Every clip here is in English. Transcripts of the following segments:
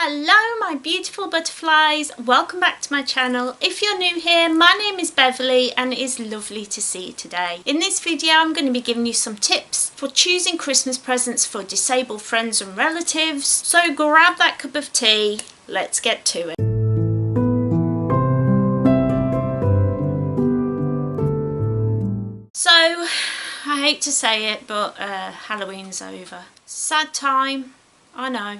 Hello my beautiful butterflies, welcome back to my channel. If you're new here, my name is Beverley and it is lovely to see you today. In this video I'm going to be giving you some tips for choosing Christmas presents for disabled friends and relatives. So grab that cup of tea, let's get to it. So, I hate to say it, but Halloween's over. Sad time, I know.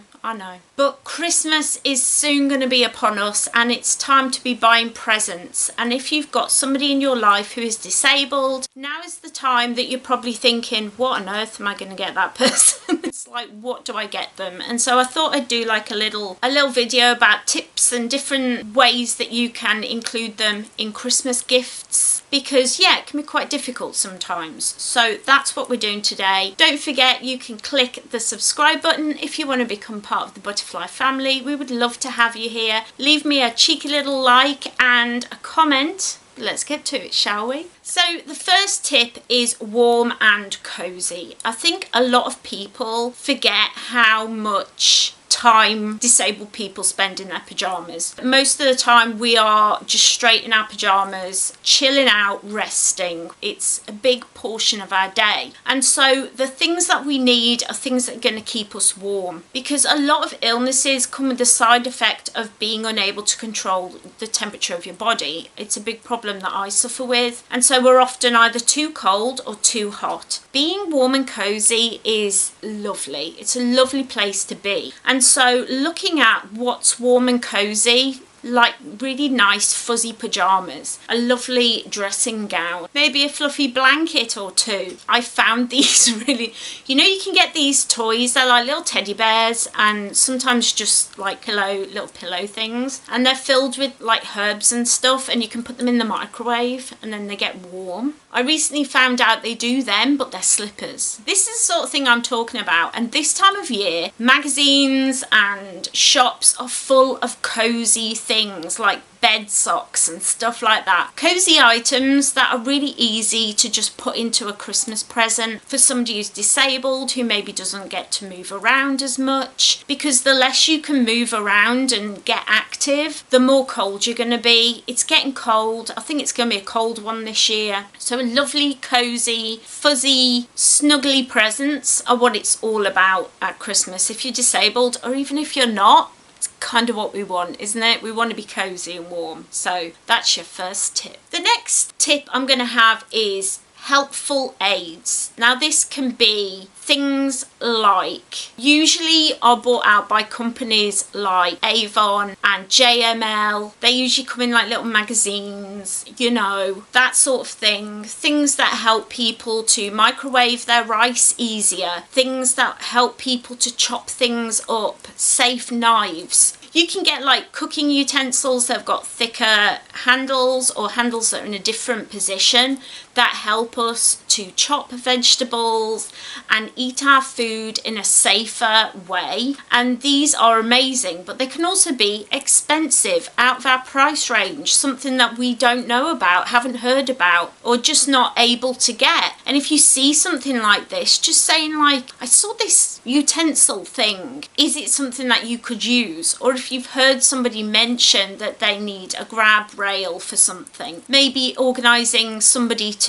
But Christmas is soon going to be upon us and it's time to be buying presents. And if you've got somebody in your life who is disabled, now is the time that you're probably thinking, what on earth am I going to get that person? It's like, what do I get them? And so I thought I'd do like a little video about tips and different ways that you can include them in Christmas gifts. Because yeah, it can be quite difficult sometimes. So that's what we're doing today. Don't forget you can click the subscribe button if you want to become part of the butterfly family. We would love to have you here. Leave me a cheeky little like and a comment. Let's get to it, shall we? So the first tip is warm and cozy. I think a lot of people forget how much time disabled people spend in their pajamas. Most of the time we are just straight in our pajamas, chilling out, resting. It's a big portion of our day. And so the things that we need are things that are going to keep us warm, because a lot of illnesses come with the side effect of being unable to control the temperature of your body. It's a big problem that I suffer with, and so we're often either too cold or too hot. Being warm and cozy is lovely. It's a lovely place to be. And so looking at what's warm and cozy, like really nice fuzzy pajamas, a lovely dressing gown, maybe a fluffy blanket or two. I found these really, you can get these toys, they're like little teddy bears and sometimes just like little pillow things, and they're filled with like herbs and stuff, and you can put them in the microwave and then they get warm. I recently found out they do them, but they're slippers. This is the sort of thing I'm talking about, and this time of year magazines and shops are full of cozy things like bed socks and stuff like that. Cozy items that are really easy to just put into a Christmas present for somebody who's disabled, who maybe doesn't get to move around as much, because the less you can move around and get active, the more cold you're going to be. It's getting cold. I think it's going to be a cold one this year. So a lovely, cozy, fuzzy, snuggly presents are what it's all about at Christmas. If you're disabled, or even if you're not, kind of what we want, isn't it? We want to be cozy and warm. So that's your first tip. The next tip I'm going to have is helpful aids. Now this can be things like, usually are bought out by companies like Avon and JML. They usually come in like little magazines, that sort of thing. Things that help people to microwave their rice easier, things that help people to chop things up, safe knives. You can get like cooking utensils that have got thicker handles, or handles that are in a different position, that help us to chop vegetables and eat our food in a safer way. And these are amazing, but they can also be expensive, out of our price range, something that we don't know about, haven't heard about, or just not able to get. And if you see something like this, just saying like, I saw this utensil thing, is it something that you could use? Or if you've heard somebody mention that they need a grab rail for something, maybe organising somebody to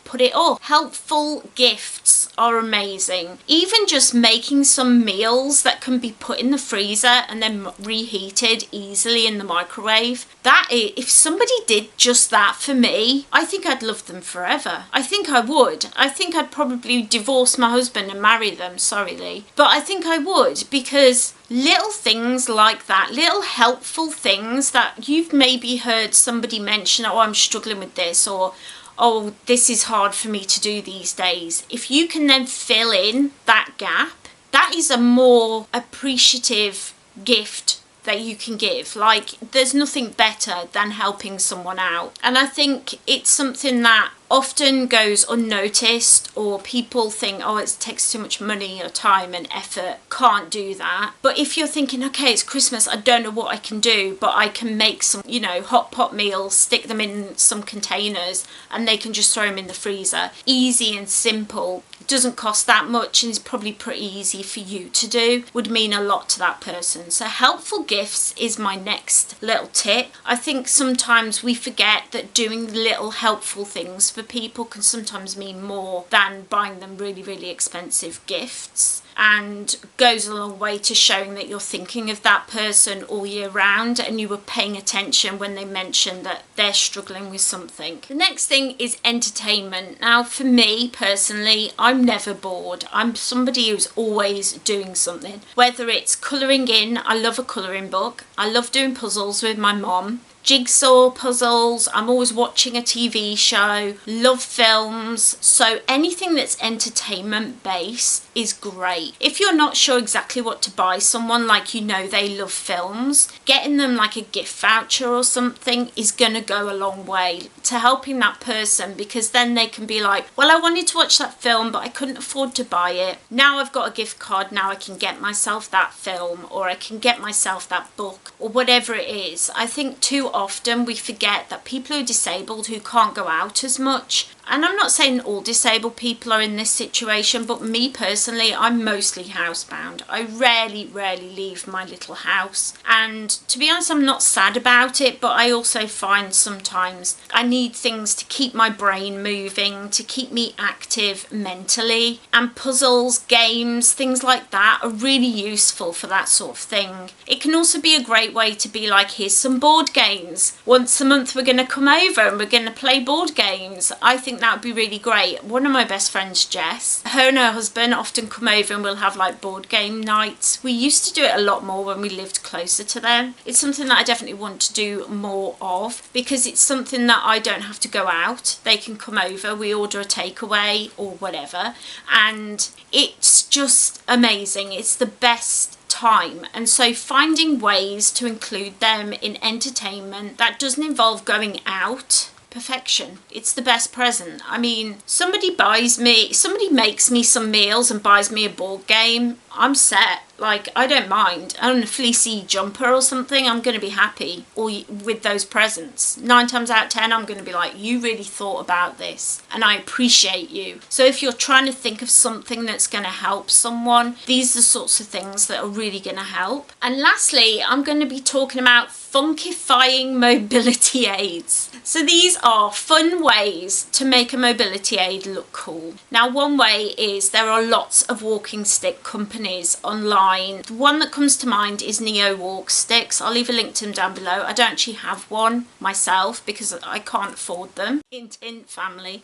put it up. Helpful gifts are amazing. Even just making some meals that can be put in the freezer and then reheated easily in the microwave. If somebody did just that for me, I think I'd love them forever. I think I would. I think I'd probably divorce my husband and marry them, sorry Lee. But I think I would, because little things like that, little helpful things that you've maybe heard somebody mention, oh, I'm struggling with this, or oh, this is hard for me to do these days. If you can then fill in that gap, that is a more appreciative gift that you can give. Like, there's nothing better than helping someone out. And I think it's something that often goes unnoticed, or people think, oh, it takes too much money or time and effort, can't do that. But if you're thinking, okay, it's Christmas, I don't know what I can do, but I can make some, hot pot meals, stick them in some containers and they can just throw them in the freezer. Easy and simple. it doesn't cost that much and is probably pretty easy for you to do, would mean a lot to that person. So helpful gifts is my next little tip. I think sometimes we forget that doing little helpful things for people can sometimes mean more than buying them really, really expensive gifts, and goes a long way to showing that you're thinking of that person all year round and you were paying attention when they mentioned that they're struggling with something. The next thing is entertainment. Now, for me personally, I'm never bored. I'm somebody who's always doing something. Whether it's colouring in, I love a colouring book. I love doing puzzles with my mom. Jigsaw puzzles, I'm always watching a TV show, love films, so anything that's entertainment based is great. If you're not sure exactly what to buy someone, like you know they love films, getting them like a gift voucher or something is gonna go a long way to helping that person, because then they can be like, well, I wanted to watch that film but I couldn't afford to buy it. Now I've got a gift card, now I can get myself that film, or I can get myself that book, or whatever it is. I think too often we forget that people who are disabled, who can't go out as much, and I'm not saying all disabled people are in this situation, but me personally, I'm mostly housebound. I rarely leave my little house. And to be honest, I'm not sad about it, but I also find sometimes I need things to keep my brain moving, to keep me active mentally. And puzzles, games, things like that are really useful for that sort of thing. It can also be a great way to be like, here's some board games. Once a month we're going to come over and we're going to play board games. I think that would be really great. One of my best friends, Jess, her and her husband often come over and we'll have like board game nights. We used to do it a lot more when we lived closer to them. It's something that I definitely want to do more of, because it's something that I don't have to go out. They can come over, we order a takeaway or whatever, and it's just amazing. It's the best time. And so finding ways to include them in entertainment that doesn't involve going out, perfection. It's the best present. I mean, somebody makes me some meals and buys me a board game, I'm set. Like, I don't mind. I own a fleecy jumper or something, I'm going to be happy with those presents. 9 times out of 10, I'm going to be like, you really thought about this and I appreciate you. So if you're trying to think of something that's going to help someone, these are the sorts of things that are really going to help. And lastly, I'm going to be talking about funkyfying mobility aids. So these are fun ways to make a mobility aid look cool. Now, one way is there are lots of walking stick companies online. The one that comes to mind is Neo Walk Sticks. I'll leave a link to them down below. I don't actually have one myself because I can't afford them. Hint, hint, family.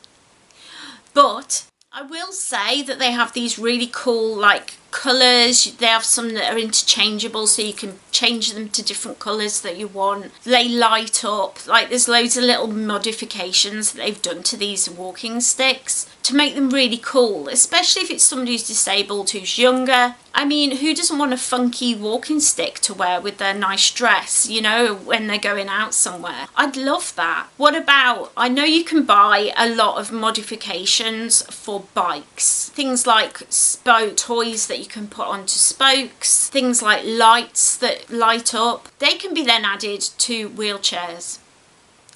But I will say that they have these really cool like colours. They have some that are interchangeable, so you can change them to different colours that you want. They light up. Like, there's loads of little modifications that they've done to these walking sticks to make them really cool, especially if it's somebody who's disabled, who's younger. I mean, who doesn't want a funky walking stick to wear with their nice dress, you know, when they're going out somewhere? I'd love that. What about, I know you can buy a lot of modifications for bikes. Things like spoke toys that you can put onto spokes, things like lights that light up. They can be then added to wheelchairs.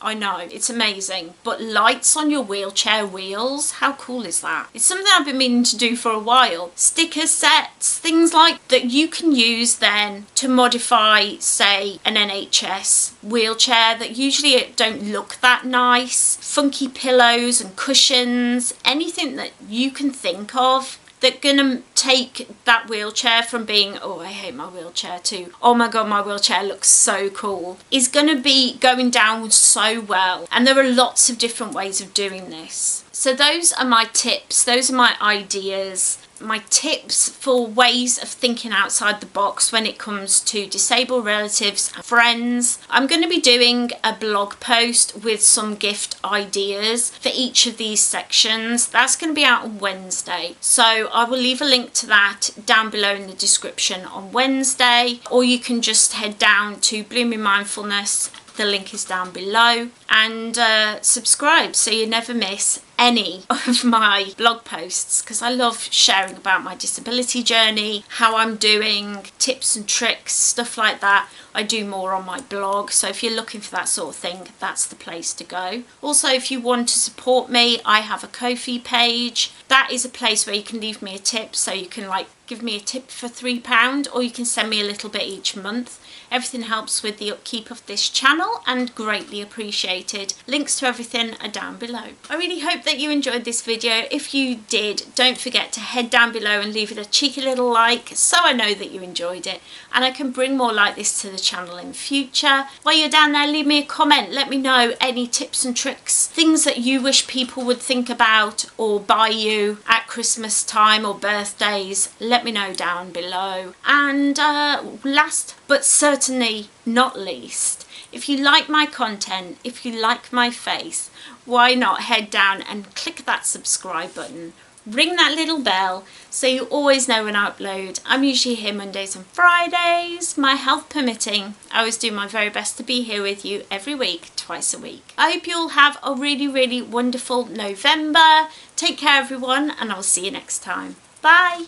I know, it's amazing. But lights on your wheelchair wheels, how cool is that? It's something I've been meaning to do for a while. Sticker sets, things like that you can use then to modify, say, an NHS wheelchair that usually don't look that nice. Funky pillows and cushions, anything that you can think of that gonna take that wheelchair from being, oh, I hate my wheelchair, to, oh my god, my wheelchair looks so cool, is gonna be going down so well. And there are lots of different ways of doing this. So those are my tips, those are my ideas, my tips for ways of thinking outside the box when it comes to disabled relatives and friends. I'm going to be doing a blog post with some gift ideas for each of these sections. That's going to be out on Wednesday. So I will leave a link to that down below in the description on Wednesday, or you can just head down to Blooming Mindfulness. The link is down below, and subscribe so you never miss any of my blog posts, because I love sharing sharing about my disability journey, how I'm doing, tips and tricks, stuff like that. I do more on my blog, so if you're looking for that sort of thing, that's the place to go. Also, if you want to support me, I have a Ko-fi page. That is a place where you can leave me a tip, so you can like give me a tip for £3, or you can send me a little bit each month. Everything helps with the upkeep of this channel and greatly appreciated. Links to everything are down below. I really hope that you enjoyed this video. If you did, don't forget to head down below and leave it a cheeky little like, so I know that you enjoyed it and I can bring more like this to the channel in future. While you're down there, leave me a comment. Let me know any tips and tricks, things that you wish people would think about or buy you at Christmas time or birthdays. Let me know down below. And last but certainly not least, if you like my content, if you like my face, why not head down and click that subscribe button, ring that little bell so you always know when I upload. I'm usually here Mondays and Fridays, my health permitting. I always do my very best to be here with you every week, twice a week. I hope you all have a really, really wonderful November. Take care everyone, and I'll see you next time. Bye.